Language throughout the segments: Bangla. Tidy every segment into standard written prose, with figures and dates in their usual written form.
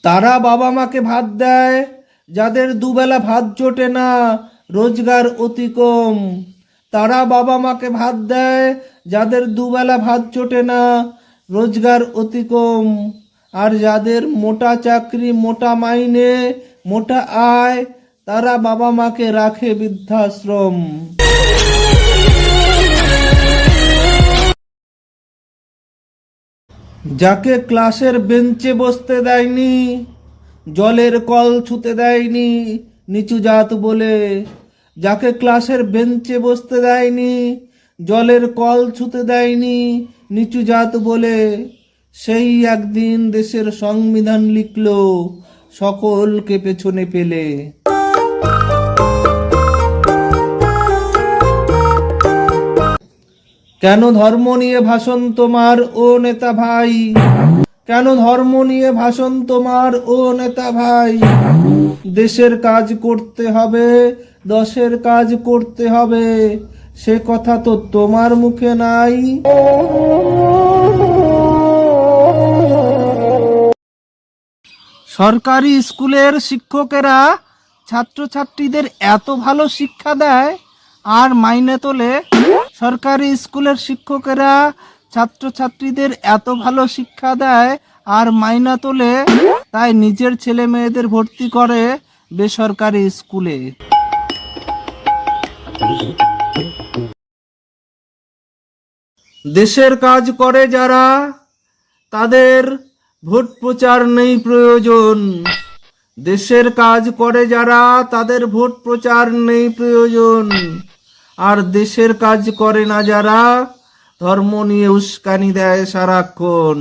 তারা বাবা মাকে ভাত দেয় যাদের দুবেলা ভাত জোটে না, রোজগার অতি কম। তারা বাবা মাকে ভাত দেয় যাদের দুবেলা ভাত জোটে না, রোজগার অতি কম। আর যাদের মোটা চাকরি, মোটা মাইনে, মোটা আয়, তারা বাবা মাকে রাখে বৃদ্ধাশ্রম। যাকে ক্লাসের বেঞ্চে বসতে দেয়নি, জলের কল ছুতে দেয়নি নিচু জাত বলে, যাকে ক্লাসের বেঞ্চে বসতে দেয়নি, জলের কল ছুতে দেয়নি নিচু জাত বলে, সেই একদিন দেশের সংবিধান লিখল সকলকে পেছনে ফেলে। কেন ধর্ম নিয়ে ভাষণ তোমার ও নেতা ভাই? কেন ধর্ম নিয়ে ভাষণ তোমার ও নেতা ভাই? দেশের কাজ করতে হবে, দশের কাজ করতে হবে, সে কথা তো তোমার মুখে নাই। সরকারি স্কুলের শিক্ষকেরা ছাত্রছাত্রীদের এত ভালো শিক্ষা দেয় আর মাইনে তোলে। সরকারি স্কুলের শিক্ষকেরা ছাত্রছাত্রীদের এত ভালো শিক্ষা দেয় আর মাইনা তোলে, তাই নিজের ছেলে মেয়েদের ভর্তি করে বেসরকারি স্কুলে। দেশের কাজ করে যারা, তাদের ভোট প্রচার নেই প্রয়োজন। দেশের কাজ করে যারা, তাদের ভোট প্রচার নেই প্রয়োজন। আর দেশের কাজ করে না যারা, ধর্ম নিয়ে উস্কানি দেয় সারাক্ষণ।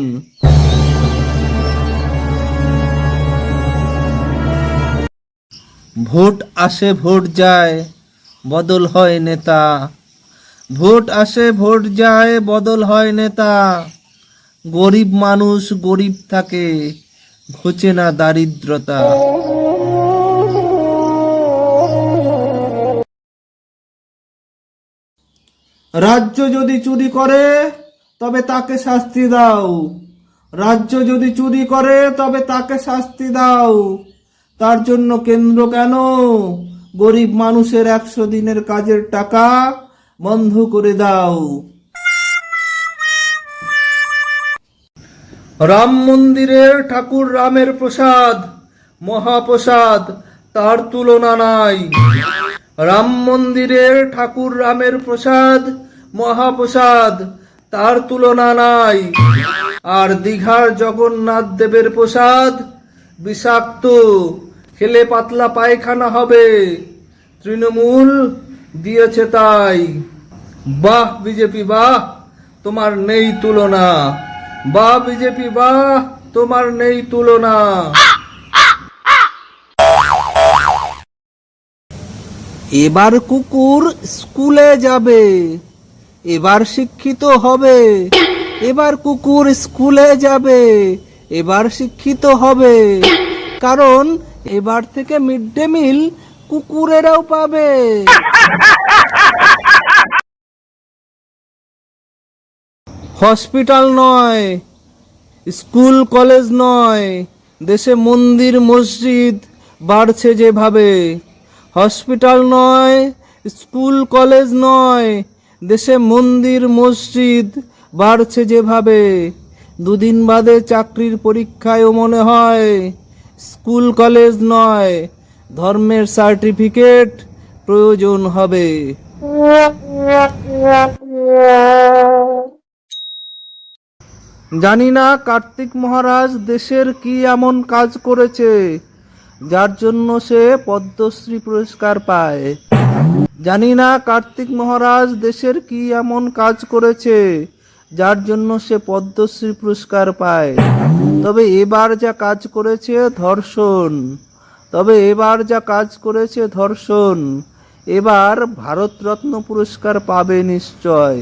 ভোট আসে ভোট যায়, বদল হয় নেতা। ভোট আসে ভোট যায়, বদল হয় নেতা। গরিব মানুষ গরিব থাকে, ঘোচে না দারিদ্রতা। রাজ্য যদি চুরি করে তবে তাকে শাস্তি দাও। রাজ্য যদি চুরি করে তবে তাকে শাস্তি দাও। তার জন্য কেন্দ্র কেন গরিব মানুষের 100 দিনের কাজের টাকা বন্ধ করে দাও। রাম মন্দিরের ঠাকুর রামের প্রসাদ, মহাপ্রসাদ, তার তুলনা নাই। রাম মন্দিরের ঠাকুর রামের প্রসাদ, মহাপ্রসাদ, তার তুলনা নাই। আর দীঘার জগন্নাথ দেবের প্রসাদ বিষাক্ত, খেলে পাতলা পায়খানা হবে। তৃণমূল দিয়েছে তাই। বাহ বিজেপি বাহ, তোমার নেই তুলনা। বাহ বিজেপি বাহ, তোমার নেই তুলনা। এবার কুকুর স্কুলে যাবে, এবার শিক্ষিত হবে। এবার কুকুর স্কুলে যাবে, এবার শিক্ষিত হবে। কারণ এবার থেকে মিড ডে মিল কুকুরেরাও পাবে। হসপিটাল নয়, স্কুল কলেজ নয়, দেশে মন্দির মসজিদ বাড়ছে যেভাবে। হসপিটাল নয়, স্কুল কলেজ নয়, দেশে মন্দির মসজিদ বাড়ছে যেভাবে। দুদিন বাদে চাকরির পরীক্ষায়ও মনে হয় স্কুল কলেজ নয়, ধর্মের সার্টিফিকেট প্রয়োজন হবে। জানি না কার্তিক মহারাজ দেশের কি এমন কাজ করেছে যার জন্য সে পদ্মশ্রী পুরস্কার পায়। জানি না কার্তিক মহারাজ দেশের কি এমন কাজ করেছে যার জন্য সে পদ্মশ্রী পুরস্কার পায়। তবে এবার যা কাজ করেছে ধর্ষণ, তবে এবার যা কাজ করেছে ধর্ষণ। এবার ভারতরত্ন পুরস্কার পাবে নিশ্চয়।